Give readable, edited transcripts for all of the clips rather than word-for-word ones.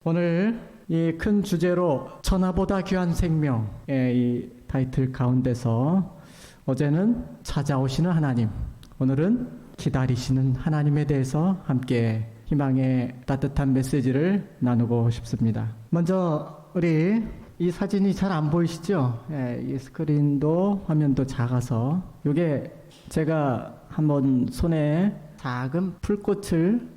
오늘 이 큰 주제로 천하보다 귀한 생명의 이 타이틀 가운데서 어제는 찾아오시는 하나님, 오늘은 기다리시는 하나님에 대해서 함께 희망의 따뜻한 메시지를 나누고 싶습니다. 먼저 우리 이 사진이 잘 안 보이시죠? 이 스크린도 화면도 작아서 이게 제가 한번 손에 작은 풀꽃을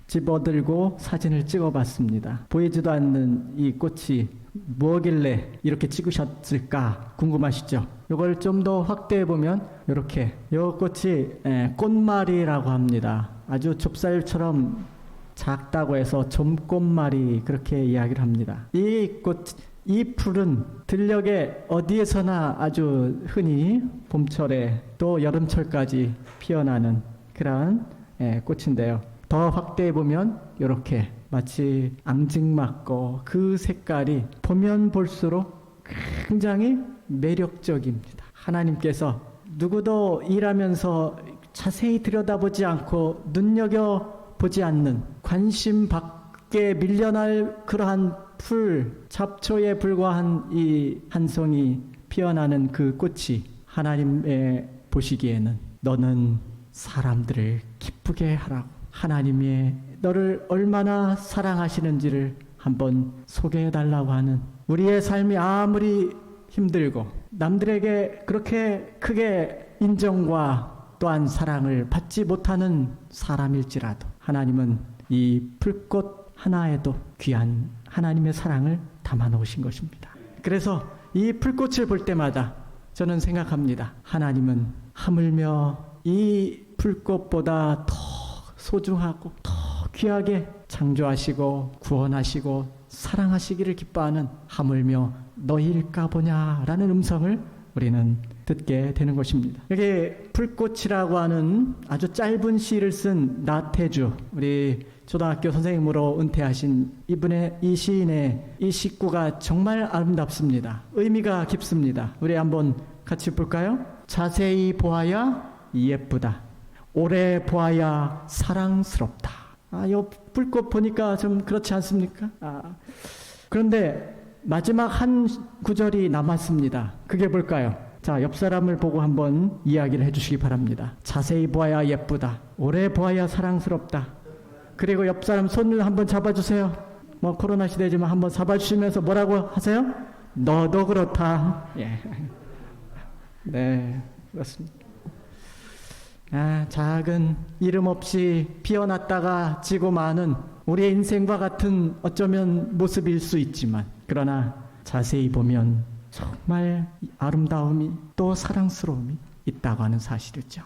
집어들고 사진을 찍어봤습니다. 보이지도 않는 이 꽃이 뭐길래 이렇게 찍으셨을까 궁금하시죠? 이걸 좀 더 확대해 보면 이렇게 이 꽃이 꽃말이라고 합니다. 아주 좁쌀처럼 작다고 해서 점꽃말이 그렇게 이야기를 합니다. 이 풀은 들녘에 어디에서나 아주 흔히 봄철에 또 여름철까지 피어나는 그러한 꽃인데요. 더 확대해 보면 이렇게 마치 앙증맞고 그 색깔이 보면 볼수록 굉장히 매력적입니다. 하나님께서 누구도 일하면서 자세히 들여다보지 않고 눈여겨보지 않는 관심 밖에 밀려날 그러한 풀, 잡초에 불과한 이 한 송이 피어나는 그 꽃이 하나님의 보시기에는 너는 사람들을 기쁘게 하라고 하나님이 너를 얼마나 사랑하시는지를 한번 소개해달라고 하는, 우리의 삶이 아무리 힘들고 남들에게 그렇게 크게 인정과 또한 사랑을 받지 못하는 사람일지라도 하나님은 이 풀꽃 하나에도 귀한 하나님의 사랑을 담아 놓으신 것입니다. 그래서 이 풀꽃을 볼 때마다 저는 생각합니다. 하나님은 하물며 이 풀꽃보다 더 소중하고 더 귀하게 창조하시고 구원하시고 사랑하시기를 기뻐하는 하물며 너희일까 보냐라는 음성을 우리는 듣게 되는 것입니다. 여기 풀꽃이라고 하는 아주 짧은 시를 쓴 나태주, 우리 초등학교 선생님으로 은퇴하신 이분의 이 시인의 이 식구가 정말 아름답습니다. 의미가 깊습니다. 우리 한번 같이 볼까요? 자세히 보아야 예쁘다. 오래 보아야 사랑스럽다. 이 불꽃 보니까 좀 그렇지 않습니까? 그런데 마지막 한 구절이 남았습니다. 그게 뭘까요? 자, 옆 사람을 보고 한번 이야기를 해주시기 바랍니다. 자세히 보아야 예쁘다. 오래 보아야 사랑스럽다. 그리고 옆 사람 손을 한번 잡아주세요. 코로나 시대지만 한번 잡아주시면서 뭐라고 하세요? 너도 그렇다. 예. 네, 그렇습니다. 작은 이름 없이 피어났다가 지고 마는 우리의 인생과 같은 어쩌면 모습일 수 있지만, 그러나 자세히 보면 정말 아름다움이 또 사랑스러움이 있다고 하는 사실이죠.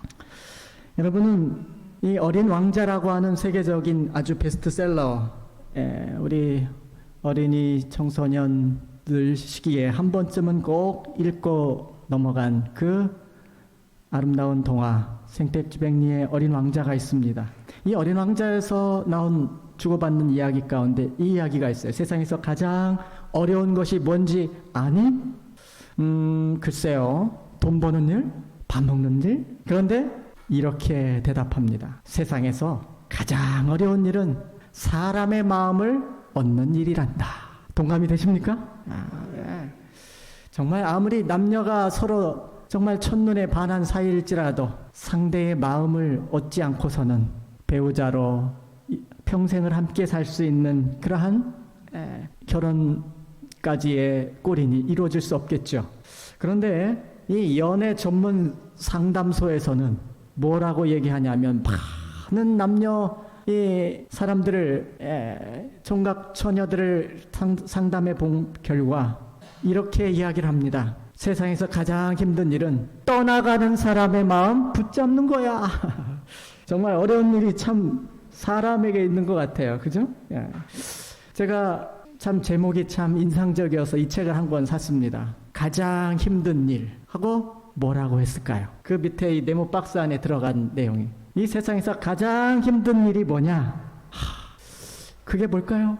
여러분은 이 어린 왕자라고 하는 세계적인 아주 베스트셀러, 우리 어린이 청소년들 시기에 한 번쯤은 꼭 읽고 넘어간 그 아름다운 동화 생떼쥐백리의 어린 왕자가 있습니다. 이 어린 왕자에서 나온 주고받는 이야기 가운데 이 이야기가 있어요. 세상에서 가장 어려운 것이 뭔지 아니? 글쎄요. 돈 버는 일? 밥 먹는 일? 그런데 이렇게 대답합니다. 세상에서 가장 어려운 일은 사람의 마음을 얻는 일이란다. 동감이 되십니까? 네. 정말 아무리 남녀가 서로 정말 첫눈에 반한 사이일지라도 상대의 마음을 얻지 않고서는 배우자로 평생을 함께 살 수 있는 그러한 결혼까지의 골인이 이루어질 수 없겠죠. 그런데 이 연애 전문 상담소에서는 뭐라고 얘기하냐면, 많은 남녀 이 사람들을 총각 처녀들을 상담해 본 결과 이렇게 이야기를 합니다. 세상에서 가장 힘든 일은 떠나가는 사람의 마음 붙잡는 거야. 정말 어려운 일이 참 사람에게 있는 것 같아요. 그죠? 제가 참 제목이 참 인상적이어서 이 책을 한 권 샀습니다. 가장 힘든 일 하고 뭐라고 했을까요? 그 밑에 이 네모 박스 안에 들어간 내용이, 이 세상에서 가장 힘든 일이 뭐냐? 그게 뭘까요?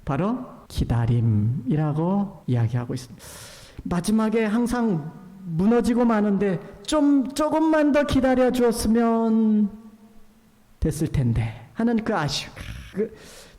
바로 기다림이라고 이야기하고 있습니다. 마지막에 항상 무너지고 마는데 조금만 더 기다려 주었으면 됐을 텐데 하는 그 아쉬움.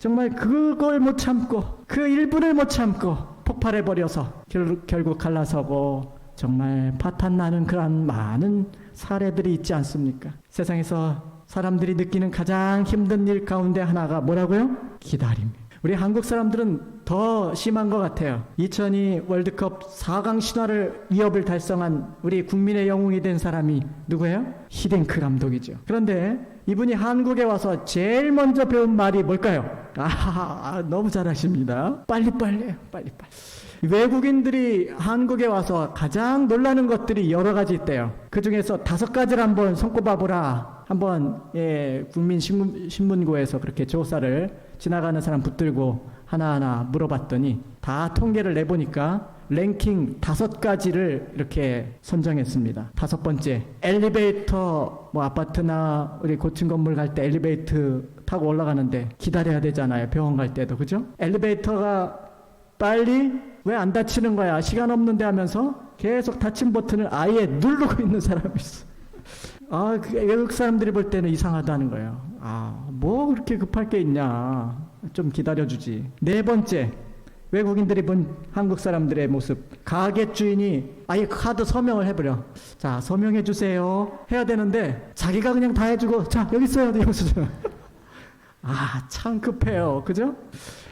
정말 그걸 못 참고 그 1분을 못 참고 폭발해버려서 결국 갈라서고 정말 파탄나는 그런 많은 사례들이 있지 않습니까? 세상에서 사람들이 느끼는 가장 힘든 일 가운데 하나가 뭐라고요? 기다림. 우리 한국 사람들은 더 심한 것 같아요. 2002 월드컵 4강 신화를 위협을 달성한 우리 국민의 영웅이 된 사람이 누구예요? 히딩크 감독이죠. 그런데 이분이 한국에 와서 제일 먼저 배운 말이 뭘까요? 너무 잘하십니다. 빨리빨리. 외국인들이 한국에 와서 가장 놀라는 것들이 여러 가지 있대요. 그 중에서 5가지를 한번 손꼽아보라. 한번 국민신문고에서 그렇게 조사를 지나가는 사람 붙들고 하나하나 물어봤더니 다 통계를 내보니까 랭킹 5가지를 이렇게 선정했습니다. 5번째, 엘리베이터, 아파트나 우리 고층 건물 갈 때 엘리베이터 타고 올라가는데 기다려야 되잖아요. 병원 갈 때도, 그죠? 엘리베이터가 빨리 왜 안 닫히는 거야? 시간 없는데 하면서 계속 닫힌 버튼을 아예 누르고 있는 사람이 있어. 외국 사람들이 볼 때는 이상하다는 거예요. 뭐 그렇게 급할 게 있냐. 좀 기다려주지. 4번째, 외국인들이 본 한국 사람들의 모습. 가게 주인이 아예 카드 서명을 해버려. 자, 서명해 주세요. 해야 되는데 자기가 그냥 다 해주고 자, 여기 있어요. 영수증. 참 급해요. 그죠?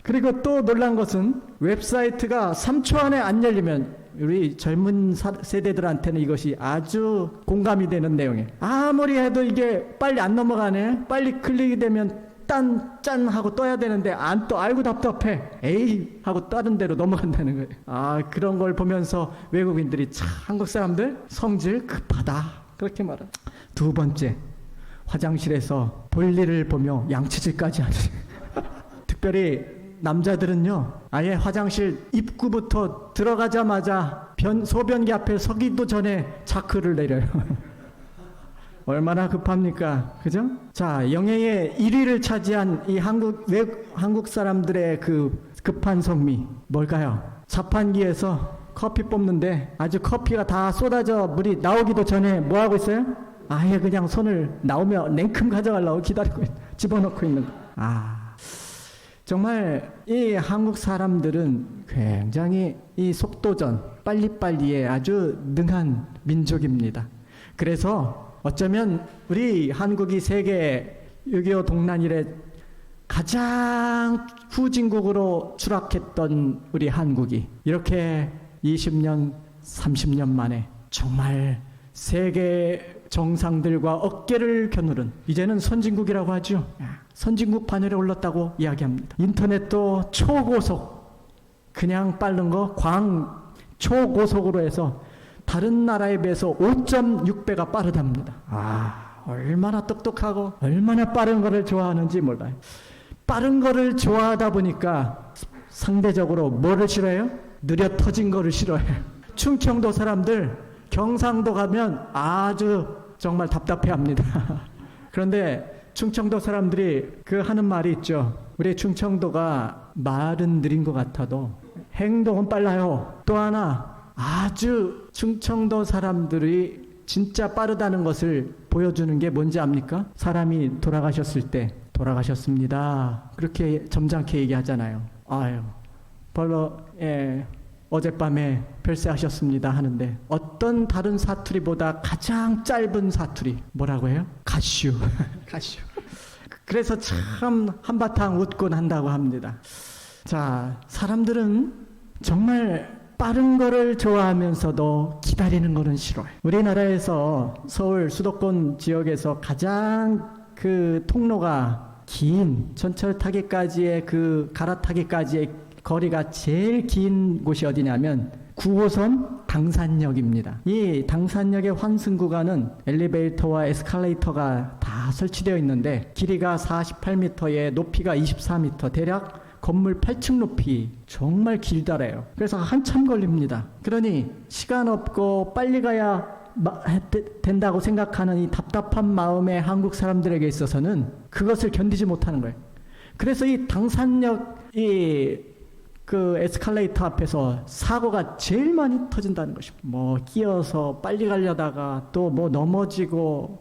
그리고 또 놀란 것은 웹사이트가 3초 안에 안 열리면 우리 젊은 세대들한테는 이것이 아주 공감이 되는 내용이에요. 아무리 해도 이게 빨리 안 넘어가네. 빨리 클릭이 되면 짠 하고 떠야 되는데 안 떠. 아이고 답답해. 에이 하고 다른 데로 넘어간다는 거예요. 그런 걸 보면서 외국인들이 참 한국 사람들 성질 급하다. 그렇게 말합니다. 2번째, 화장실에서 볼일을 보며 양치질까지 하는. 특별히 남자들은요, 아예 화장실 입구부터 들어가자마자 소변기 앞에 서기도 전에 자크를 내려요. 얼마나 급합니까? 그죠? 자, 영예의 1위를 차지한 이 한국 사람들의 그 급한 성미, 뭘까요? 자판기에서 커피 뽑는데 아주 커피가 다 쏟아져 물이 나오기도 전에 뭐 하고 있어요? 아예 그냥 손을 나오면 냉큼 가져가려고 기다리고 집어넣고 있는 거. 정말 이 한국 사람들은 굉장히 이 속도전, 빨리빨리에 아주 능한 민족입니다. 그래서 어쩌면 우리 한국이 세계 6.25 동란 이래 가장 후진국으로 추락했던 우리 한국이 이렇게 20년, 30년 만에 정말 세계 정상들과 어깨를 겨누른 이제는 선진국이라고 하죠. 선진국 반열에 올랐다고 이야기합니다. 인터넷도 초고속, 그냥 빠른 거 초고속으로 해서 다른 나라에 비해서 5.6배가 빠르답니다. 얼마나 똑똑하고 얼마나 빠른 거를 좋아하는지 몰라요. 빠른 거를 좋아하다 보니까 상대적으로 뭐를 싫어해요? 느려 터진 거를 싫어해요. 충청도 사람들 경상도 가면 아주 정말 답답해합니다. 그런데 충청도 사람들이 하는 말이 있죠. 우리 충청도가 말은 느린 것 같아도 행동은 빨라요. 또 하나, 아주 충청도 사람들이 진짜 빠르다는 것을 보여주는 게 뭔지 압니까? 사람이 돌아가셨을 때 돌아가셨습니다. 그렇게 점잖게 얘기하잖아요. 어젯밤에 별세하셨습니다 하는데 어떤 다른 사투리보다 가장 짧은 사투리 뭐라고 해요? 가슈. 그래서 참 한바탕 웃곤 한다고 합니다. 자, 사람들은 정말 빠른 거를 좋아하면서도 기다리는 거는 싫어요. 우리나라에서 서울 수도권 지역에서 가장 통로가 긴 전철 타기까지의 갈아타기까지의 거리가 제일 긴 곳이 어디냐면 9호선 당산역입니다. 이 당산역의 환승 구간은 엘리베이터와 에스컬레이터가 다 설치되어 있는데 길이가 48m에 높이가 24m, 대략 건물 8층 높이, 정말 길다래요. 그래서 한참 걸립니다. 그러니 시간 없고 빨리 가야 된다고 생각하는 이 답답한 마음의 한국 사람들에게 있어서는 그것을 견디지 못하는 거예요. 그래서 이 당산역 에스컬레이터 앞에서 사고가 제일 많이 터진다는 것입니다. 끼어서 빨리 가려다가 또 넘어지고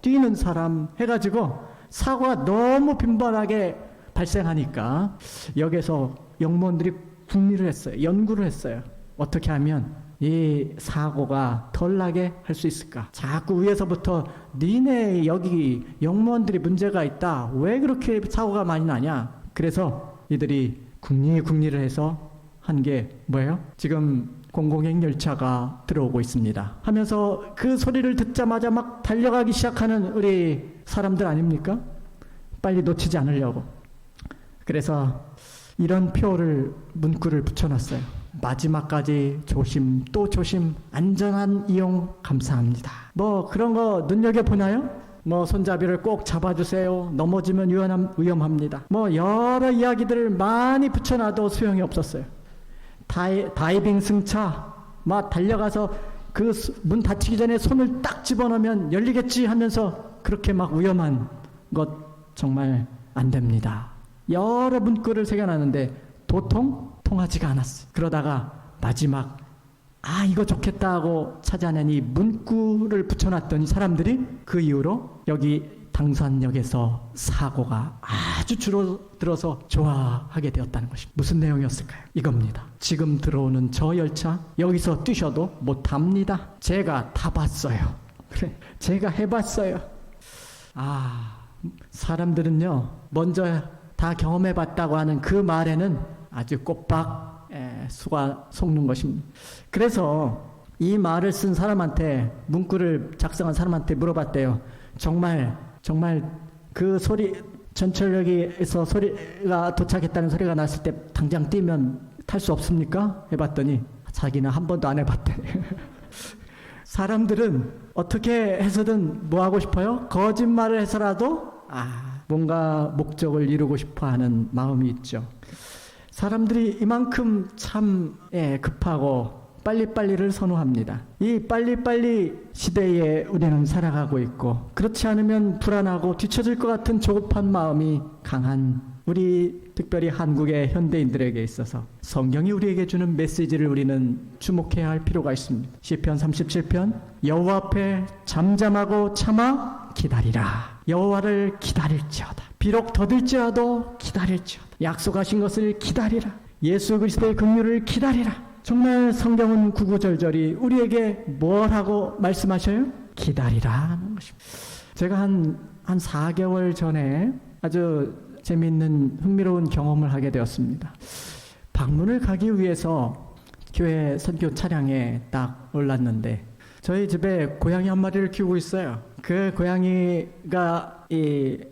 뛰는 사람 해가지고 사고가 너무 빈번하게 발생하니까 여기서 영무원들이 궁리를 했어요. 연구를 했어요. 어떻게 하면 이 사고가 덜 나게 할 수 있을까? 자꾸 위에서부터 니네 여기 영무원들이 문제가 있다. 왜 그렇게 사고가 많이 나냐? 그래서 이들이 궁리를 해서 한 게 뭐예요? 지금 공공행 열차가 들어오고 있습니다. 하면서 그 소리를 듣자마자 막 달려가기 시작하는 우리 사람들 아닙니까? 빨리 놓치지 않으려고. 그래서 이런 표를 문구를 붙여놨어요. 마지막까지 조심 또 조심, 안전한 이용 감사합니다. 뭐 그런 거 눈여겨보나요? 뭐 손잡이를 꼭 잡아주세요. 넘어지면 위험합니다. 뭐 여러 이야기들을 많이 붙여놔도 소용이 없었어요. 다이빙 승차 막 달려가서 그 문 닫히기 전에 손을 딱 집어넣으면 열리겠지 하면서 그렇게 막 위험한 것 정말 안 됩니다. 여러 문구를 새겨놨는데 도통 통하지가 않았어요. 그러다가 마지막 이거 좋겠다 하고 찾아내니 문구를 붙여놨더니 사람들이 그 이후로 여기 당산역에서 사고가 아주 줄어들어서 좋아하게 되었다는 것입니다. 무슨 내용이었을까요? 이겁니다. 지금 들어오는 저 열차 여기서 뛰셔도 못합니다. 제가 타봤어요. 제가 해봤어요. 사람들은요 먼저 다 경험해봤다고 하는 그 말에는 아주 꼬박 속는 것입니다. 그래서 이 말을 쓴 사람한테, 문구를 작성한 사람한테 물어봤대요. 정말 그 소리, 전철역에서 소리가 도착했다는 소리가 났을 때 당장 뛰면 탈 수 없습니까? 해봤더니 자기는 한 번도 안 해봤대. 사람들은 어떻게 해서든 뭐 하고 싶어요? 거짓말을 해서라도 뭔가 목적을 이루고 싶어 하는 마음이 있죠. 사람들이 이만큼 참 급하고 빨리빨리를 선호합니다. 이 빨리빨리 시대에 우리는 살아가고 있고, 그렇지 않으면 불안하고 뒤처질 것 같은 조급한 마음이 강한 우리 특별히 한국의 현대인들에게 있어서 성경이 우리에게 주는 메시지를 우리는 주목해야 할 필요가 있습니다. 시편 37편 여호와 앞에 잠잠하고 참아 기다리라. 여호와를 기다릴지어다. 비록 더딜지라도 기다릴지어다. 약속하신 것을 기다리라. 예수 그리스도의 긍휼을 기다리라. 정말 성경은 구구절절히 우리에게 뭘 하고 말씀하셔요? 기다리라 하는 것입니다. 제가 한 4개월 전에 아주 재미있는 흥미로운 경험을 하게 되었습니다. 방문을 가기 위해서 교회 선교 차량에 딱 올랐는데 저희 집에 고양이 한 마리를 키우고 있어요. 그 고양이가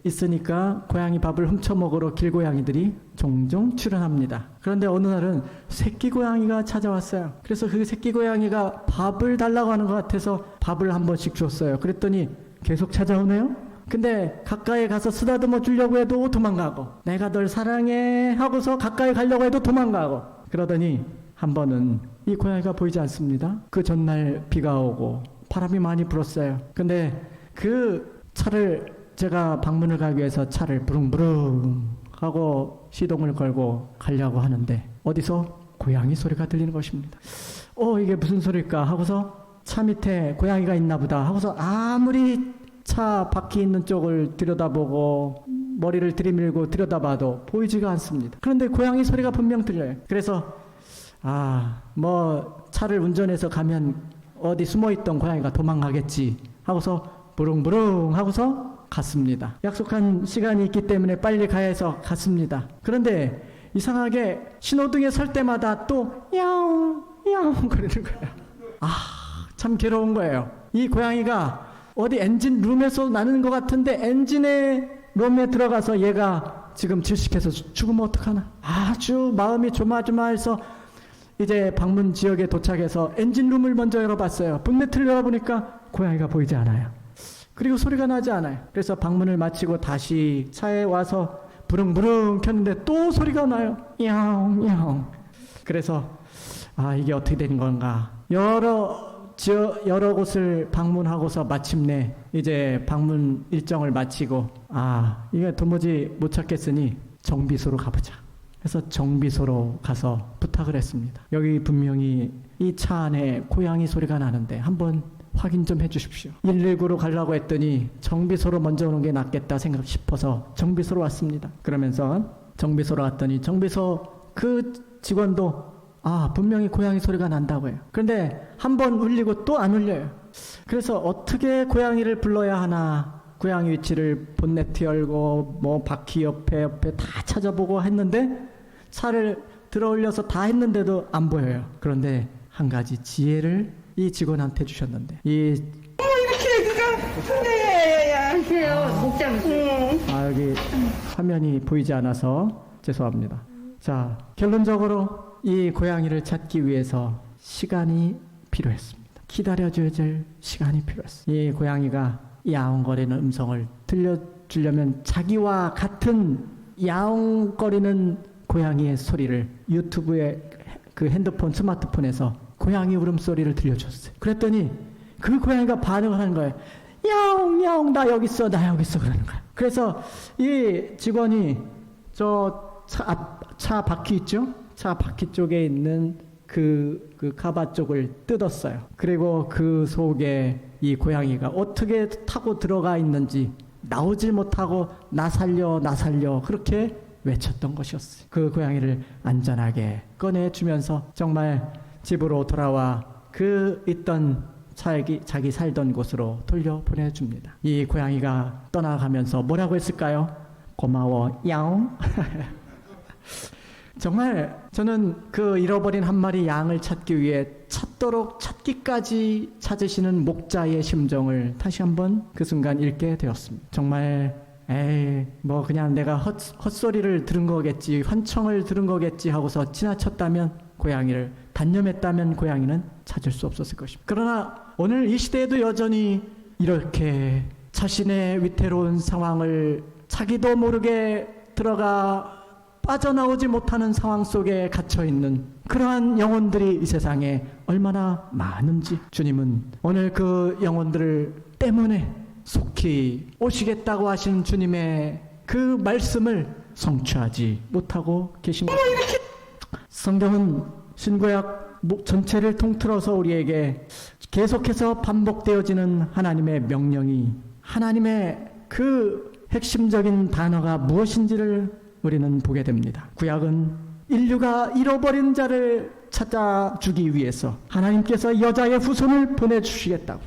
있으니까 고양이 밥을 훔쳐먹으러 길고양이들이 종종 출연합니다. 그런데 어느 날은 새끼 고양이가 찾아왔어요. 그래서 그 새끼 고양이가 밥을 달라고 하는 것 같아서 밥을 한 번씩 줬어요. 그랬더니 계속 찾아오네요. 근데 가까이 가서 쓰다듬어 주려고 해도 도망가고, 내가 널 사랑해 하고서 가까이 가려고 해도 도망가고, 그러더니 한 번은 이 고양이가 보이지 않습니다. 그 전날 비가 오고 바람이 많이 불었어요. 근데 그 차를, 제가 방문을 가기 위해서 차를 부릉부릉 하고 시동을 걸고 가려고 하는데 어디서 고양이 소리가 들리는 것입니다. 이게 무슨 소리일까 하고서 차 밑에 고양이가 있나 보다 하고서 아무리 차 바퀴 있는 쪽을 들여다보고 머리를 들이밀고 들여다봐도 보이지가 않습니다. 그런데 고양이 소리가 분명 들려요. 그래서 뭐 차를 운전해서 가면 어디 숨어있던 고양이가 도망가겠지 하고서 부릉부릉 하고서 갔습니다. 약속한 시간이 있기 때문에 빨리 가야 해서 갔습니다. 그런데 이상하게 신호등에 설 때마다 또 야옹 야옹 거리는 거예요. 참 괴로운 거예요. 이 고양이가 어디 엔진 룸에서 나는 것 같은데 엔진의 룸에 들어가서 얘가 지금 질식해서 죽으면 어떡하나. 아주 마음이 조마조마해서 이제 방문 지역에 도착해서 엔진룸을 먼저 열어봤어요. 본네트를 열어보니까 고양이가 보이지 않아요. 그리고 소리가 나지 않아요. 그래서 방문을 마치고 다시 차에 와서 부릉부릉 켰는데 또 소리가 나요. 야옹 야옹. 그래서 이게 어떻게 된 건가. 여러 곳을 방문하고서 마침내 이제 방문 일정을 마치고 이게 도무지 못 찾겠으니 정비소로 가보자. 그래서 정비소로 가서 부탁을 했습니다. 여기 분명히 이 차 안에 고양이 소리가 나는데 한번 확인 좀 해주십시오. 119로 가려고 했더니 정비소로 먼저 오는 게 낫겠다 생각 싶어서 정비소로 왔습니다. 그러면서 정비소로 왔더니 정비소 그 직원도 분명히 고양이 소리가 난다고 해요. 그런데 한 번 울리고 또 안 울려요. 그래서 어떻게 고양이를 불러야 하나, 고양이 위치를 본네트 열고 뭐 바퀴 옆에 다 찾아보고 했는데 차를 들어 올려서 다 했는데도 안 보여요. 그런데 한 가지 지혜를 이 직원한테 주셨는데, 이렇게 애기가 해요. 목장. 여기 화면이 보이지 않아서 죄송합니다. 자, 결론적으로 이 고양이를 찾기 위해서 시간이 필요했습니다. 기다려줘야 될 시간이 필요했어요. 이 고양이가 야옹거리는 음성을 들려주려면 자기와 같은 야옹거리는 고양이의 소리를 유튜브에 그 핸드폰, 스마트폰에서 고양이 울음소리를 들려줬어요. 그랬더니 그 고양이가 반응을 하는 거예요. 야옹, 야옹, 나 여기 있어, 나 여기 있어, 그러는 거예요. 그래서 이 직원이 저 차 바퀴 있죠? 차 바퀴 쪽에 있는 그 카바 쪽을 뜯었어요. 그리고 그 속에 이 고양이가 어떻게 타고 들어가 있는지 나오질 못하고 나 살려, 나 살려 그렇게 외쳤던 것이었어요. 그 고양이를 안전하게 꺼내주면서 정말 집으로 돌아와 그 있던 자기 살던 곳으로 돌려보내줍니다. 이 고양이가 떠나가면서 뭐라고 했을까요? 고마워, 야옹. 정말 저는 그 잃어버린 한 마리 양을 찾기 위해 찾도록 찾기까지 찾으시는 목자의 심정을 다시 한번 그 순간 읽게 되었습니다. 정말 뭐 그냥 내가 헛소리를 들은 거겠지, 환청을 들은 거겠지 하고서 지나쳤다면 고양이를 단념했다면 고양이는 찾을 수 없었을 것입니다. 그러나 오늘 이 시대에도 여전히 이렇게 자신의 위태로운 상황을 자기도 모르게 들어가 빠져나오지 못하는 상황 속에 갇혀있는 그러한 영혼들이 이 세상에 얼마나 많은지 주님은 오늘 그 영혼들 때문에 속히 오시겠다고 하신 주님의 그 말씀을 성취하지 못하고 계신 것입니다. 성경은 신구약 전체를 통틀어서 우리에게 계속해서 반복되어지는 하나님의 명령이, 하나님의 그 핵심적인 단어가 무엇인지를 우리는 보게 됩니다. 구약은 인류가 잃어버린 자를 찾아주기 위해서 하나님께서 여자의 후손을 보내주시겠다고,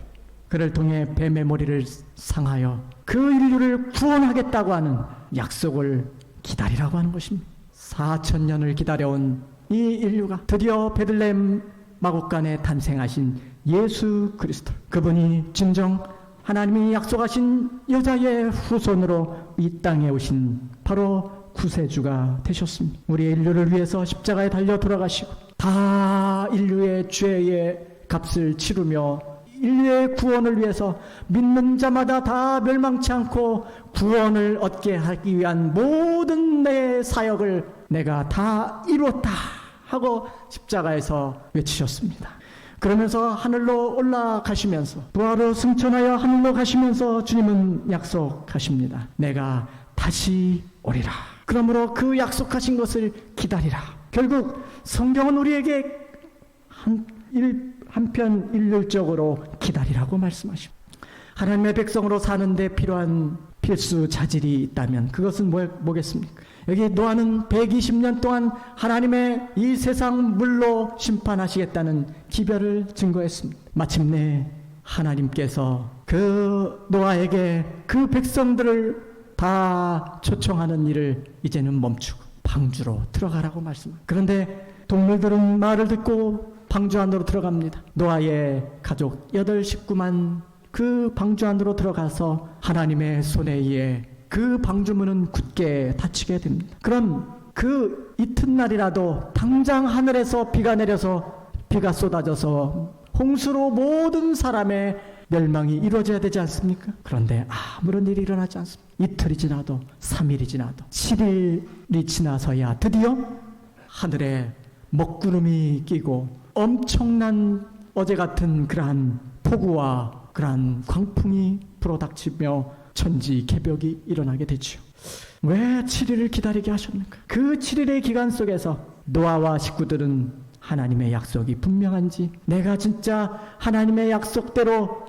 그를 통해 뱀의 머리를 상하여 그 인류를 구원하겠다고 하는 약속을 기다리라고 하는 것입니다. 4,000년을 기다려온 이 인류가 드디어 베들레헴 마국간에 탄생하신 예수 그리스도, 그분이 진정 하나님이 약속하신 여자의 후손으로 이 땅에 오신 바로 구세주가 되셨습니다. 우리 인류를 위해서 십자가에 달려 돌아가시고 다 인류의 죄의 값을 치르며 인류의 구원을 위해서 믿는 자마다 다 멸망치 않고 구원을 얻게 하기 위한 모든 내 사역을 내가 다 이루었다 하고 십자가에서 외치셨습니다. 그러면서 하늘로 올라가시면서 부활로 승천하여 하늘로 가시면서 주님은 약속하십니다. 내가 다시 오리라. 그러므로 그 약속하신 것을 기다리라. 결국 성경은 우리에게 한편 일률적으로 기다리라고 말씀하십니다. 하나님의 백성으로 사는데 필요한 필수 자질이 있다면 그것은 뭐겠습니까? 여기 노아는 120년 동안 하나님의 이 세상 물로 심판하시겠다는 기별을 증거했습니다. 마침내 하나님께서 그 노아에게 그 백성들을 다 초청하는 일을 이제는 멈추고 방주로 들어가라고 말씀합니다. 그런데 동물들은 말을 듣고 방주 안으로 들어갑니다. 노아의 가족 8식구만 그 방주 안으로 들어가서 하나님의 손에 의해 그 방주문은 굳게 닫히게 됩니다. 그럼 그 이튿날이라도 당장 하늘에서 비가 내려서 비가 쏟아져서 홍수로 모든 사람의 멸망이 이루어져야 되지 않습니까? 그런데 아무런 일이 일어나지 않습니다. 이틀이 지나도 3일이 지나도 7일이 지나서야 드디어 하늘에 먹구름이 끼고 엄청난 어제 같은 그러한 폭우와 그러한 광풍이 불어닥치며 천지개벽이 일어나게 되죠. 왜 7일을 기다리게 하셨는가? 그 7일의 기간 속에서 노아와 식구들은 하나님의 약속이 분명한지, 내가 진짜 하나님의 약속대로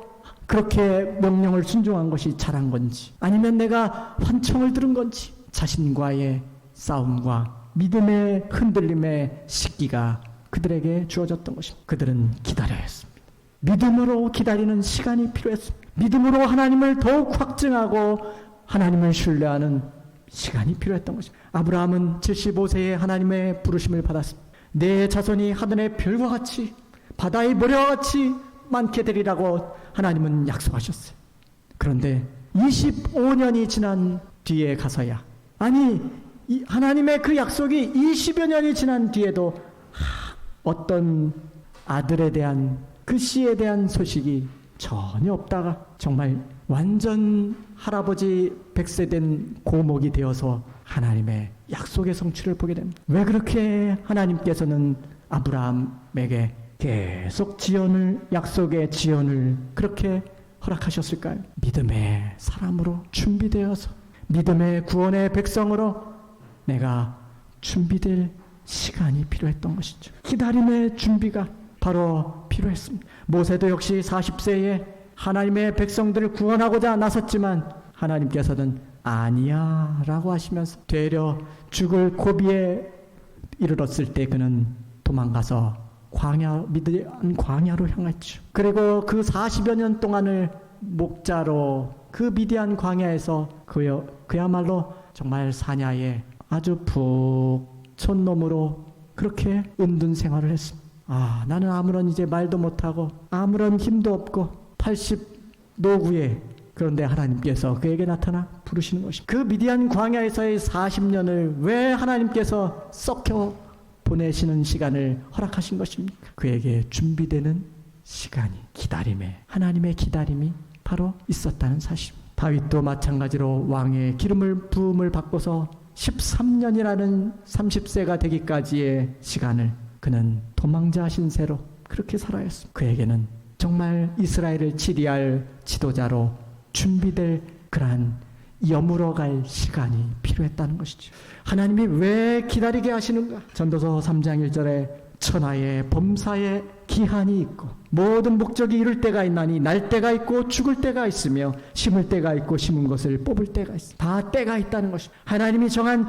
그렇게 명령을 순종한 것이 잘한 건지, 아니면 내가 환청을 들은 건지, 자신과의 싸움과 믿음의 흔들림의 시기가 그들에게 주어졌던 것입니다. 그들은 기다려야 했습니다. 믿음으로 기다리는 시간이 필요했습니다. 믿음으로 하나님을 더욱 확증하고 하나님을 신뢰하는 시간이 필요했던 것입니다. 아브라함은 75세에 하나님의 부르심을 받았습니다. 내 자손이 하늘의 별과 같이 바다의 모래와 같이 많게 되리라고 하나님은 약속하셨어요. 그런데 25년이 지난 뒤에 가서야, 아니 하나님의 그 약속이 20여 년이 지난 뒤에도 어떤 아들에 대한, 그 씨에 대한 소식이 전혀 없다가 정말 완전 할아버지 100세 된 고목이 되어서 하나님의 약속의 성취를 보게 됩니다. 왜 그렇게 하나님께서는 아브라함에게 계속 지연을, 약속의 지연을 그렇게 허락하셨을까요? 믿음의 사람으로 준비되어서, 믿음의 구원의 백성으로 내가 준비될 시간이 필요했던 것이죠. 기다림의 준비가 바로 필요했습니다. 모세도 역시 40세에 하나님의 백성들을 구원하고자 나섰지만 하나님께서는 아니야 라고 하시면서 되려 죽을 고비에 이르렀을 때 그는 도망가서 미디안 광야로 향했죠. 그리고 그 40여 년 동안을 목자로 그 미디안 광야에서 그야말로 정말 사냐에 아주 북촌놈으로 그렇게 은둔 생활을 했습니다. 나는 아무런 이제 말도 못하고 아무런 힘도 없고 80 노구에, 그런데 하나님께서 그에게 나타나 부르시는 것입니다. 그 미디안 광야에서의 40년을 왜 하나님께서 썩혀 보내시는 시간을 허락하신 것입니까? 그에게 준비되는 시간이, 기다림에, 하나님의 기다림이 바로 있었다는 사실입니다. 다윗도 마찬가지로 왕의 기름을 부음을 받고서 13년이라는 30세가 되기까지의 시간을 그는 도망자 신세로 그렇게 살아야 했습니다. 그에게는 정말 이스라엘을 치리할 지도자로 준비될 그러한 여물어 갈 시간이 필요했다는 것이죠. 하나님이 왜 기다리게 하시는가? 전도서 3장 1절에 천하의 범사에 기한이 있고 모든 목적이 이룰 때가 있나니 날 때가 있고 죽을 때가 있으며 심을 때가 있고 심은 것을 뽑을 때가 있습니다. 다 때가 있다는 것입니다. 하나님이 정한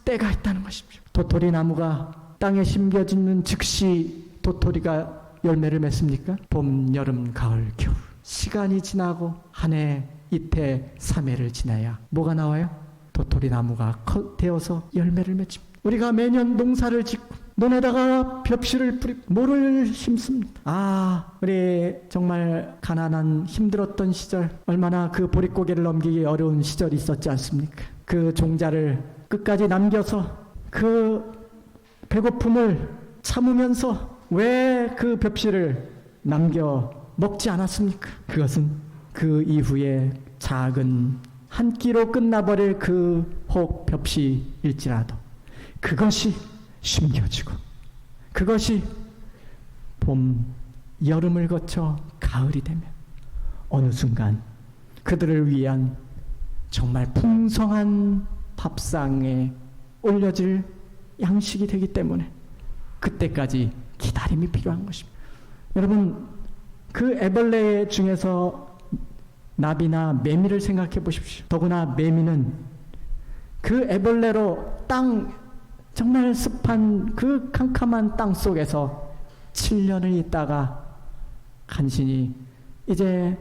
때가 있다는 것입니다. 도토리 나무가 땅에 심겨지는 즉시 도토리가 열매를 맺습니까? 봄, 여름, 가을, 겨울. 시간이 지나고 한 해, 이태, 3해를 지나야 뭐가 나와요? 도토리 나무가 되어서 열매를 맺습니다. 우리가 매년 농사를 짓고 논에다가 벽실을 뿌리고 모를 심습니다. 우리 정말 가난한 힘들었던 시절, 얼마나 그 보릿고개를 넘기기 어려운 시절이 있었지 않습니까? 그 종자를 끝까지 남겨서 그 배고픔을 참으면서 왜 그 벽실을 남겨 먹지 않았습니까? 그것은 그 이후에 작은 한 끼로 끝나버릴 그 혹 벽시일지라도 그것이 숨겨지고 그것이 봄, 여름을 거쳐 가을이 되면 어느 순간 그들을 위한 정말 풍성한 밥상에 올려질 양식이 되기 때문에 그때까지 기다림이 필요한 것입니다. 여러분, 그 애벌레 중에서 나비나 매미를 생각해 보십시오. 더구나 매미는 그 애벌레로 정말 습한 그 캄캄한 땅 속에서 7년을 있다가 간신히 이제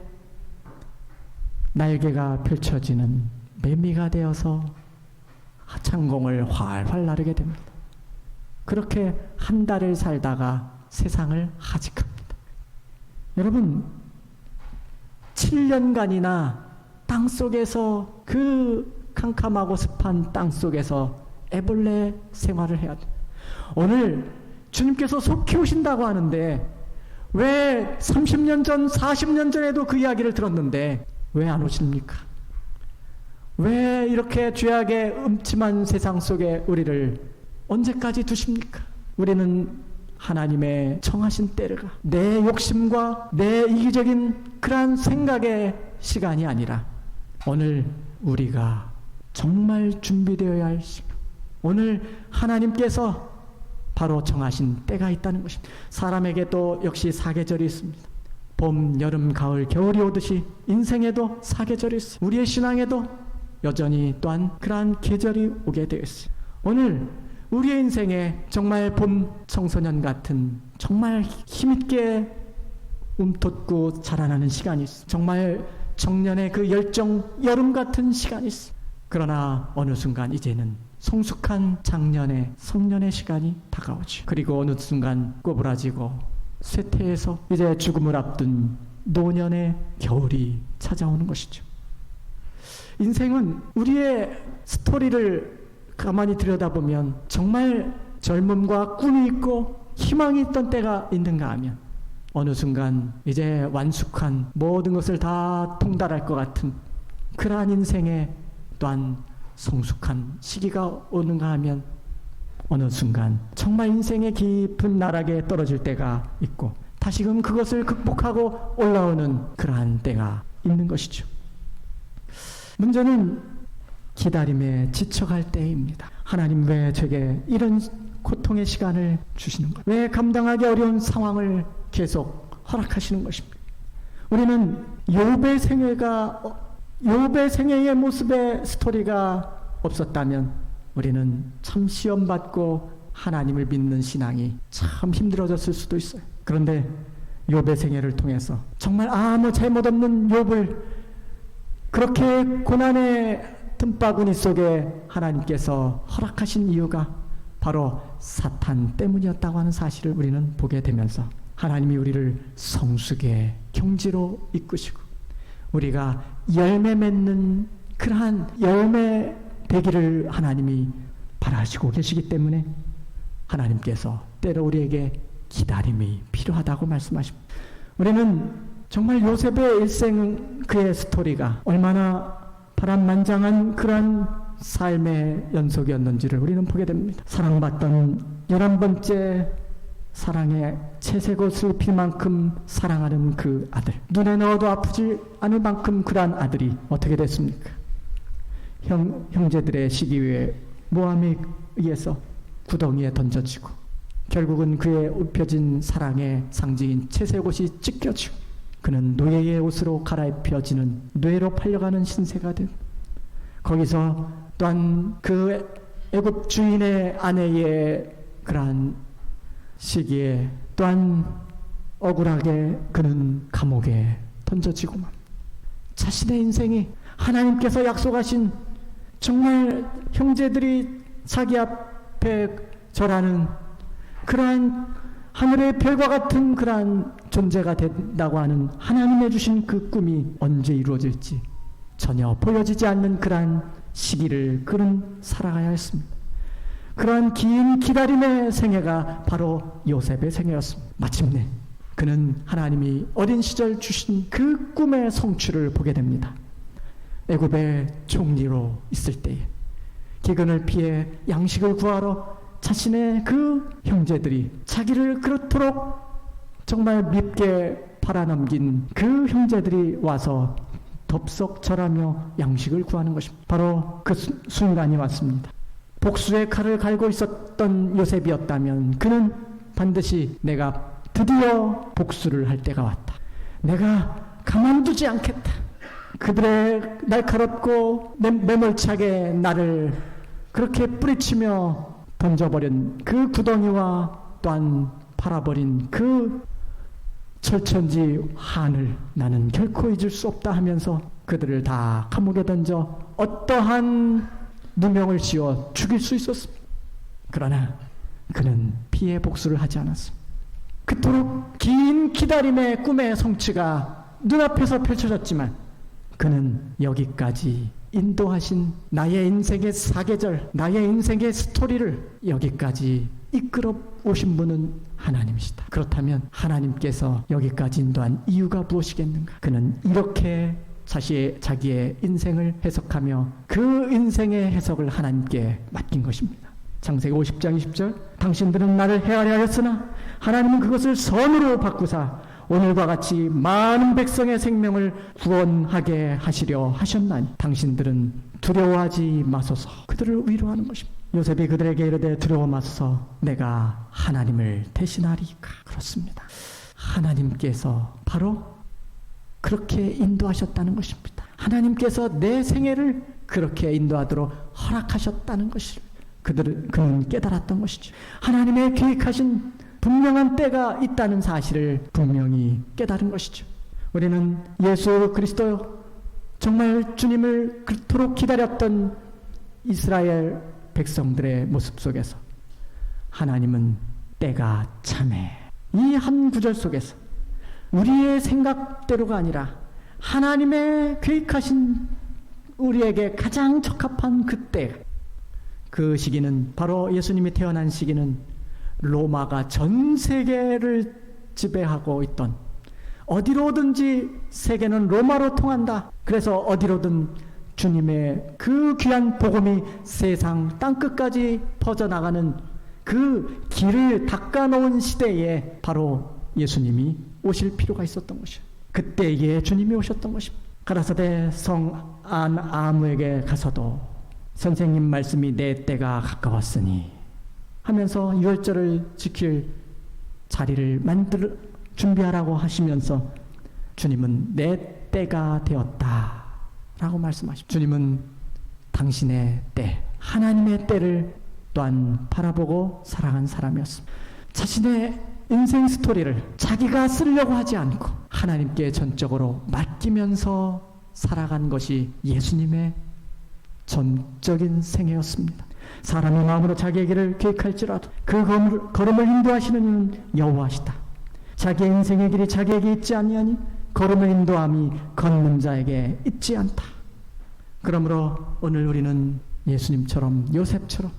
날개가 펼쳐지는 매미가 되어서 창공을 활활 나르게 됩니다. 그렇게 한 달을 살다가 세상을 하직합니다. 여러분, 7년간이나 땅속에서 그 캄캄하고 습한 땅속에서 애벌레 생활을 해야 돼요. 오늘 주님께서 속 키우신다고 하는데 왜 30년 전, 40년 전에도 그 이야기를 들었는데 왜 안 오십니까? 왜 이렇게 죄악의 음침한 세상 속에 우리를 언제까지 두십니까? 우리는 하나님의 정하신 때가 내 욕심과 내 이기적인 그러한 생각의 시간이 아니라 오늘 우리가 정말 준비되어야 할 시간, 오늘 하나님께서 바로 정하신 때가 있다는 것입니다. 사람에게도 역시 사계절이 있습니다. 봄, 여름, 가을, 겨울이 오듯이 인생에도 사계절이 있어요. 우리의 신앙에도 여전히 또한 그러한 계절이 오게 되어 있어요. 오늘 우리의 인생에 정말 봄 청소년 같은 정말 힘있게 움돋고 자라나는 시간이 있어요. 정말 청년의 그 열정 여름 같은 시간이 있어요. 그러나 어느 순간 이제는 성숙한 장년의 성년의 시간이 다가오죠. 그리고 어느 순간 꼬부라지고 쇠퇴해서 이제 죽음을 앞둔 노년의 겨울이 찾아오는 것이죠. 인생은 우리의 스토리를 가만히 들여다보면 정말 젊음과 꿈이 있고 희망이 있던 때가 있는가 하면 어느 순간 이제 완숙한 모든 것을 다 통달할 것 같은 그러한 인생에 또한 성숙한 시기가 오는가 하면 어느 순간 정말 인생의 깊은 나락에 떨어질 때가 있고 다시금 그것을 극복하고 올라오는 그러한 때가 있는 것이죠. 문제는 기다림에 지쳐갈 때입니다. 하나님 왜 제게 이런 고통의 시간을 주시는 거예요? 왜 감당하기 어려운 상황을 계속 허락하시는 것입니까? 우리는 욥의 생애의 모습의 스토리가 없었다면 우리는 참 시험받고 하나님을 믿는 신앙이 참 힘들어졌을 수도 있어요. 그런데 욥의 생애를 통해서 정말 아무 잘못 없는 욥을 그렇게 고난의 틈바구니 속에 하나님께서 허락하신 이유가 바로 사탄 때문이었다고 하는 사실을 우리는 보게 되면서 하나님이 우리를 성숙의 경지로 이끄시고 우리가 열매 맺는 그러한 열매 되기를 하나님이 바라시고 계시기 때문에 하나님께서 때로 우리에게 기다림이 필요하다고 말씀하십니다. 우리는 정말 요셉의 일생 그의 스토리가 얼마나 파란만장한 그러한 삶의 연속이었는지를 우리는 보게 됩니다. 사랑받던 11번째 사랑의 채색옷을 필 만큼 사랑하는 그 아들, 눈에 넣어도 아프지 않을 만큼 그러한 아들이 어떻게 됐습니까? 형제들의 시기에 모함에 의해서 구덩이에 던져지고 결국은 그의 입혀진 사랑의 상징인 채색옷이 찢겨지고 그는 노예의 옷으로 갈아입혀지는 뇌로 팔려가는 신세가 되고 거기서 또한 그 애굽 주인의 아내의 그러한 시기에 또한 억울하게 그는 감옥에 던져지고만 자신의 인생이 하나님께서 약속하신 정말 형제들이 자기 앞에 절하는 그러한 하늘의 별과 같은 그러한 존재가 된다고 하는 하나님의 주신 그 꿈이 언제 이루어질지 전혀 보여지지 않는 그러한 시기를 그는 살아가야 했습니다. 그러한 긴 기다림의 생애가 바로 요셉의 생애였습니다. 마침내 그는 하나님이 어린 시절 주신 그 꿈의 성취를 보게 됩니다. 애굽의 총리로 있을 때에 기근을 피해 양식을 구하러 자신의 그 형제들이 자기를 그렇도록 정말 밉게 팔아넘긴 그 형제들이 와서 덥석 절하며 양식을 구하는 것입니다. 바로 그 순간이 왔습니다. 복수의 칼을 갈고 있었던 요셉이었다면 그는 반드시 내가 드디어 복수를 할 때가 왔다. 내가 가만두지 않겠다. 그들의 날카롭고 매몰차게 나를 그렇게 뿌리치며 던져버린 그 구덩이와 또한 팔아버린 그 철천지 한을 나는 결코 잊을 수 없다 하면서 그들을 다 감옥에 던져 어떠한 누명을 씌워 죽일 수 있었습니다. 그러나 그는 피해 복수를 하지 않았습니다. 그토록 긴 기다림의 꿈의 성취가 눈앞에서 펼쳐졌지만 그는 여기까지 인도하신 나의 인생의 사계절, 나의 인생의 스토리를 여기까지 이끌어 오신 분은 하나님이시다. 그렇다면 하나님께서 여기까지 인도한 이유가 무엇이겠는가? 그는 이렇게 자기의 인생을 해석하며 그 인생의 해석을 하나님께 맡긴 것입니다. 창세기 50장 20절 당신들은 나를 헤아려 하였으나 하나님은 그것을 선으로 바꾸사 오늘과 같이 많은 백성의 생명을 구원하게 하시려 하셨나니 당신들은 두려워하지 마소서. 그들을 위로하는 것입니다. 요셉이 그들에게 이르되 두려워 마소서, 내가 하나님을 대신하리까. 그렇습니다. 하나님께서 바로 그렇게 인도하셨다는 것입니다. 하나님께서 내 생애를 그렇게 인도하도록 허락하셨다는 것을 그는 깨달았던 것이죠. 하나님의 계획하신 분명한 때가 있다는 사실을 분명히 깨달은 것이죠. 우리는 예수 그리스도, 정말 주님을 그토록 기다렸던 이스라엘 백성들의 모습 속에서 하나님은 때가 참해, 이 한 구절 속에서 우리의 생각대로가 아니라 하나님의 계획하신 우리에게 가장 적합한 그때, 그 시기는 바로 예수님이 태어난 시기는 로마가 전 세계를 지배하고 있던, 어디로든지 세계는 로마로 통한다. 그래서 어디로든 주님의 그 귀한 복음이 세상 땅끝까지 퍼져나가는 그 길을 닦아놓은 시대에 바로 예수님이 오실 필요가 있었던 것이에요. 그때에 주님이 오셨던 것입니다. 가라사대 성 아무에게 가서도 선생님 말씀이 내 때가 가까웠으니 하면서 유월절을 지킬 자리를 준비하라고 하시면서 주님은 내 때가 되었다 라고 말씀하십니다. 주님은 당신의 때, 하나님의 때를 또한 바라보고 살아간 사람이었습니다. 자신의 인생 스토리를 자기가 쓰려고 하지 않고 하나님께 전적으로 맡기면서 살아간 것이 예수님의 전적인 생애였습니다. 사람의 마음으로 자기의 길을 계획할지라도 그 걸음을 인도하시는 이는 여호와시다. 자기의 인생의 길이 자기에게 있지 아니하니 걸음을 인도함이 걷는 자에게 있지 않다. 그러므로 오늘 우리는 예수님처럼, 요셉처럼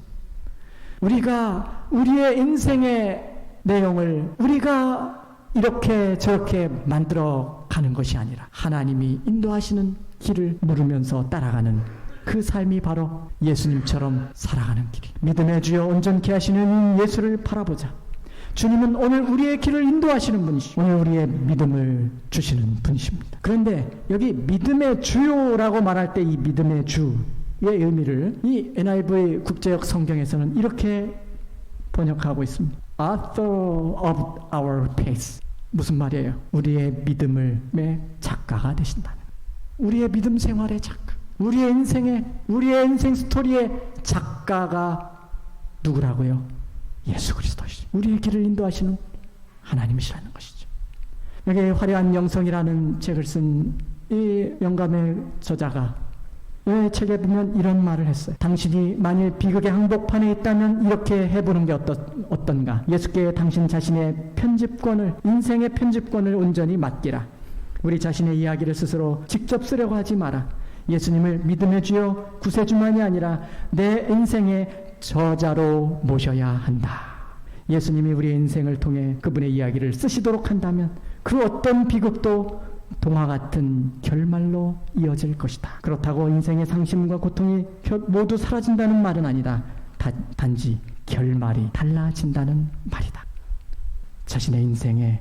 우리가 우리의 인생의 내용을 우리가 이렇게 저렇게 만들어 가는 것이 아니라 하나님이 인도하시는 길을 물으면서 따라가는 그 삶이 바로 예수님처럼 살아가는 길이. 믿음의 주여 온전케 하시는 예수를 바라보자. 주님은 오늘 우리의 길을 인도하시는 분이시고 오늘 우리의 믿음을 주시는 분이십니다. 그런데 여기 믿음의 주요라고 말할 때 이 믿음의 주의 의미를 이 NIV 국제역 성경에서는 이렇게 번역하고 있습니다. Author of our faith. 무슨 말이에요? 우리의 믿음의 작가가 되신다는, 우리의 믿음 생활의 작가, 우리의 인생 스토리의 작가가 누구라고요? 예수 그리스도시죠. 우리의 길을 인도하시는 하나님이시라는 것이죠. 여기 화려한 영성이라는 책을 쓴 이 영감의 저자가 이 책에 보면 이런 말을 했어요. 당신이 만일 비극의 항복판에 있다면 이렇게 해보는 게 어떤가? 예수께 당신 자신의 편집권을, 인생의 편집권을 온전히 맡기라. 우리 자신의 이야기를 스스로 직접 쓰려고 하지 마라. 예수님을 믿음의 주요 구세주만이 아니라 내 인생의 저자로 모셔야 한다. 예수님이 우리의 인생을 통해 그분의 이야기를 쓰시도록 한다면 그 어떤 비극도 동화 같은 결말로 이어질 것이다. 그렇다고 인생의 상심과 고통이 모두 사라진다는 말은 아니다. 단지 결말이 달라진다는 말이다. 자신의 인생의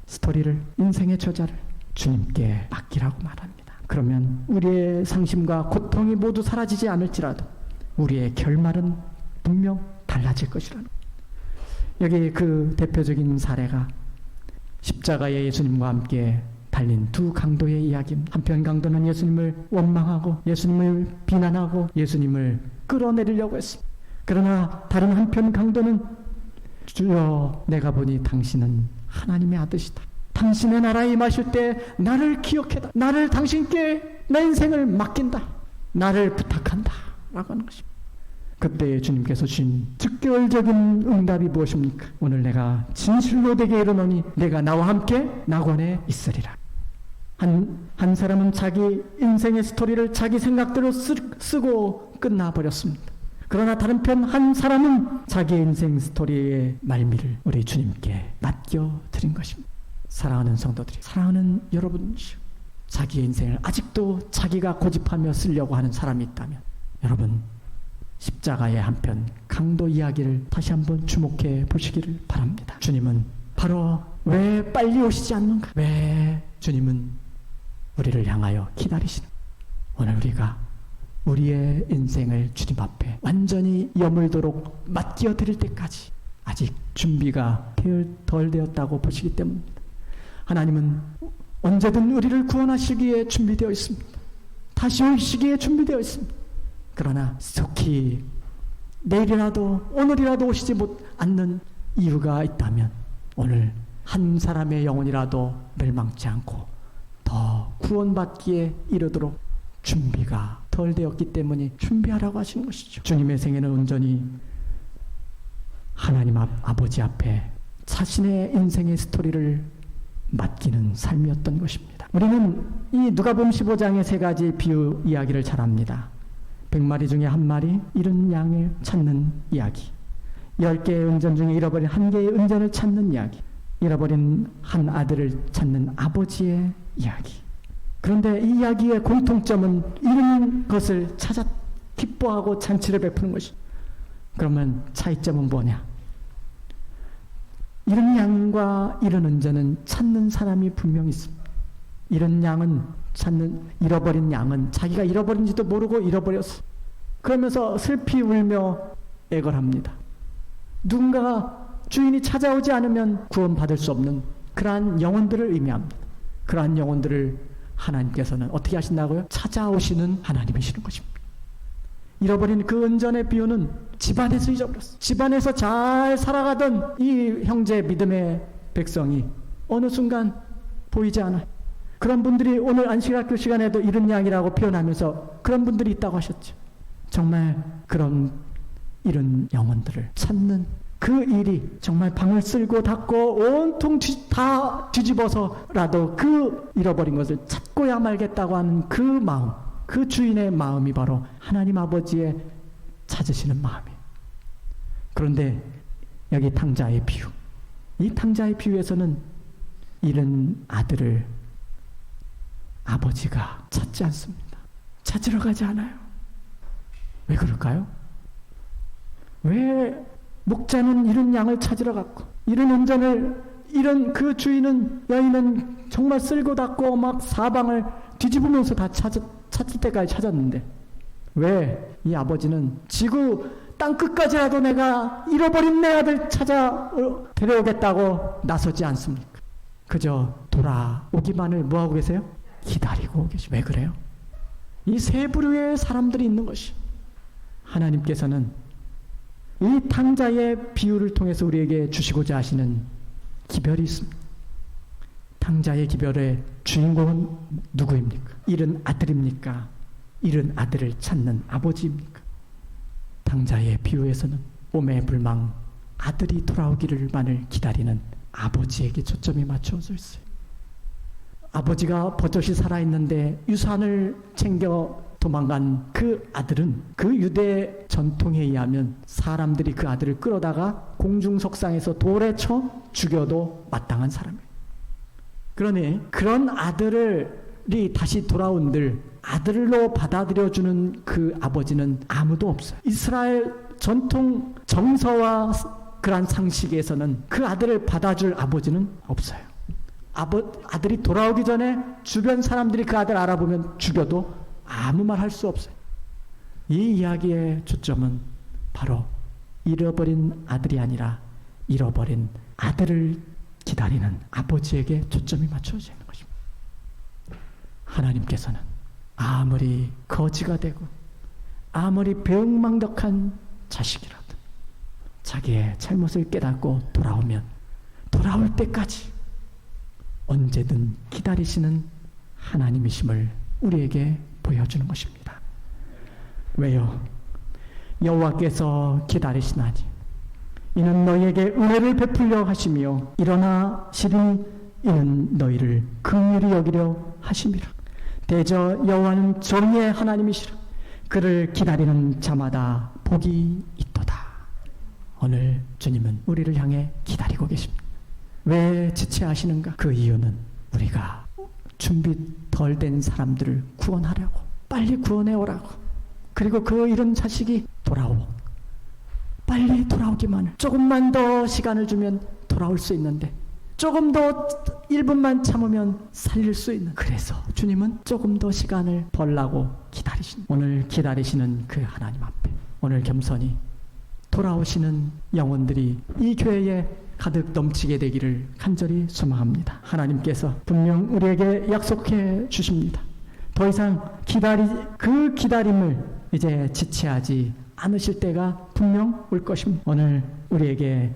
스토리를, 인생의 저자를 주님께 맡기라고 말합니다. 그러면 우리의 상심과 고통이 모두 사라지지 않을지라도 우리의 결말은 분명 달라질 것이라는, 여기 그 대표적인 사례가 십자가의 예수님과 함께 달린 두 강도의 이야기입니다. 한편 강도는 예수님을 원망하고 예수님을 비난하고 예수님을 끌어내리려고 했습니다. 그러나 다른 한편 강도는 주여, 내가 보니 당신은 하나님의 아들이시다. 당신의 나라에 임하실 때 나를 기억해다. 나를 당신께 내 인생을 맡긴다. 나를 부탁한다. 라고 하는 것입니다. 그때 주님께서 주신 즉결적인 응답이 무엇입니까? 오늘 내가 진실로 내게 이르노니 내가 나와 함께 낙원에 있으리라. 한 사람은 자기 인생의 스토리를 자기 생각대로 쓰고 끝나버렸습니다. 그러나 다른 편 한 사람은 자기 인생 스토리의 말미를 우리 주님께 맡겨드린 것입니다. 사랑하는 성도들이, 사랑하는 여러분이시오. 자기의 인생을 아직도 자기가 고집하며 쓰려고 하는 사람이 있다면 여러분, 십자가의 한편 강도 이야기를 다시 한번 주목해 보시기를 바랍니다. 주님은 바로 왜 빨리 오시지 않는가? 왜 주님은 우리를 향하여 기다리시는? 오늘 우리가 우리의 인생을 주님 앞에 완전히 여물도록 맡겨 드릴 때까지 아직 준비가 덜 되었다고 보시기 때문입니다. 하나님은 언제든 우리를 구원하시기에 준비되어 있습니다. 다시 오시기에 준비되어 있습니다. 그러나 속히 내일이라도 오늘이라도 오시지 않는 이유가 있다면 오늘 한 사람의 영혼이라도 멸망치 않고 더 구원받기에 이르도록 준비가 덜 되었기 때문에 준비하라고 하시는 것이죠. 주님의 생애는 온전히 하나님 아버지 앞에 자신의 인생의 스토리를 맡기는 삶이었던 것입니다. 우리는 이 누가복음 15장의 세 가지 비유 이야기를 잘 압니다. 100마리 중에 한 마리 잃은 양을 찾는 이야기, 10개의 은전 중에 잃어버린 한 개의 은전을 찾는 이야기, 잃어버린 한 아들을 찾는 아버지의 이야기. 그런데 이 이야기의 공통점은 잃은 것을 찾아 기뻐하고 잔치를 베푸는 것이죠. 그러면 차이점은 뭐냐? 잃은 양과 잃은 은전은 찾는 사람이 분명히 있습니다. 잃어버린 양은 자기가 잃어버린지도 모르고 잃어버렸어. 그러면서 슬피 울며 애걸합니다. 누군가가 주인이 찾아오지 않으면 구원받을 수 없는 그러한 영혼들을 의미합니다. 그러한 영혼들을 하나님께서는 어떻게 하신다고요? 찾아오시는 하나님이시는 것입니다. 잃어버린 그 은전의 비유는 집안에서 잊어버렸어. 집안에서 잘 살아가던 이 형제 믿음의 백성이 어느 순간 보이지 않아요. 그런 분들이 오늘 안식학교 시간에도 잃은 양이라고 표현하면서 그런 분들이 있다고 하셨죠. 정말 그런 잃은 영혼들을 찾는 그 일이 정말 방을 쓸고 닫고 온통 다 뒤집어서라도 그 잃어버린 것을 찾고야 말겠다고 하는 그 마음, 그 주인의 마음이 바로 하나님 아버지의 찾으시는 마음이에요. 그런데 여기 탕자의 비유, 이 탕자의 비유에서는 잃은 아들을 아버지가 찾지 않습니다. 찾으러 가지 않아요. 왜 그럴까요? 왜 목자는 잃은 양을 찾으러 갔고 잃은 은전을 잃은 그 여인은 정말 쓸고 닦고 막 사방을 뒤집으면서 다 찾을 때까지 찾았는데 왜 이 아버지는 지구 땅끝까지라도 내가 잃어버린 내 아들 찾아 데려오겠다고 나서지 않습니까? 그저 돌아오기만을 뭐하고 계세요? 기다리고 계시. 왜 그래요? 이 세 부류의 사람들이 있는 것이 하나님께서는 이 탕자의 비유를 통해서 우리에게 주시고자 하시는 기별이 있습니다. 탕자의 기별의 주인공은 누구입니까? 잃은 아들입니까? 잃은 아들을 찾는 아버지입니까? 탕자의 비유에서는 오매불망 아들이 돌아오기를만을 기다리는 아버지에게 초점이 맞춰져 있어요. 아버지가 버젓이 살아있는데 유산을 챙겨 도망간 그 아들은 그 유대 전통에 의하면 사람들이 그 아들을 끌어다가 공중석상에서 돌에 쳐 죽여도 마땅한 사람이에요. 그러니 그런 아들이 다시 돌아온들 아들로 받아들여주는 그 아버지는 아무도 없어요. 이스라엘 전통 정서와 그러한 상식에서는 그 아들을 받아줄 아버지는 없어요. 아들이 돌아오기 전에 주변 사람들이 그 아들 알아보면 죽여도 아무 말 할 수 없어요. 이 이야기의 초점은 바로 잃어버린 아들이 아니라 잃어버린 아들을 기다리는 아버지에게 초점이 맞춰져 있는 것입니다. 하나님께서는 아무리 거지가 되고 아무리 배은망덕한 자식이라도 자기의 잘못을 깨닫고 돌아올 때까지 언제든 기다리시는 하나님이심을 우리에게 보여주는 것입니다. 왜요? 여호와께서 기다리시나니 이는 너희에게 은혜를 베풀려 하시며 일어나 실히 이는 너희를 긍휼히 여기려 하심이라. 대저 여호와는 정의의 하나님이시라. 그를 기다리는 자마다 복이 있도다. 오늘 주님은 우리를 향해 기다리고 계십니다. 왜 지체하시는가? 그 이유는 우리가 준비 덜 된 사람들을 구원하려고, 빨리 구원해 오라고, 그리고 그 잃은 자식이 빨리 돌아오기만을, 조금만 더 시간을 주면 돌아올 수 있는데 조금 더 1분만 참으면 살릴 수 있는. 그래서 주님은 조금 더 시간을 벌라고 오늘 기다리시는 그 하나님 앞에 오늘 겸손히 돌아오시는 영혼들이 이 교회에 가득 넘치게 되기를 간절히 소망합니다. 하나님께서 분명 우리에게 약속해 주십니다. 더 이상 그 기다림을 이제 지체하지 않으실 때가 분명 올 것입니다. 오늘 우리에게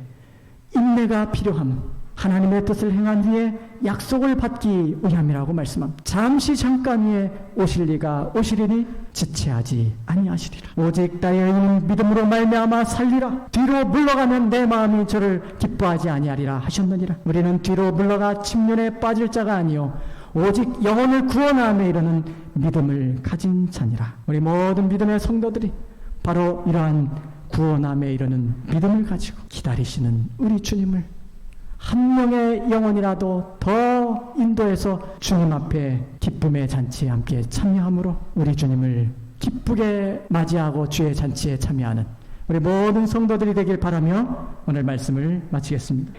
인내가 필요함, 하나님의 뜻을 행한 뒤에 약속을 받기 위함이라고 말씀합니다. 잠깐 후에 오시리니 지체하지 아니하시리라. 오직 나의 의인 믿음으로 말미암아 살리라. 뒤로 물러가면 내 마음이 저를 기뻐하지 아니하리라 하셨느니라. 우리는 뒤로 물러가 침륜에 빠질 자가 아니요 오직 영혼을 구원함에 이르는 믿음을 가진 자니라. 우리 모든 믿음의 성도들이 바로 이러한 구원함에 이르는 믿음을 가지고 기다리시는 우리 주님을 한 명의 영혼이라도 더 인도해서 주님 앞에 기쁨의 잔치에 함께 참여함으로 우리 주님을 기쁘게 맞이하고 주의 잔치에 참여하는 우리 모든 성도들이 되길 바라며 오늘 말씀을 마치겠습니다.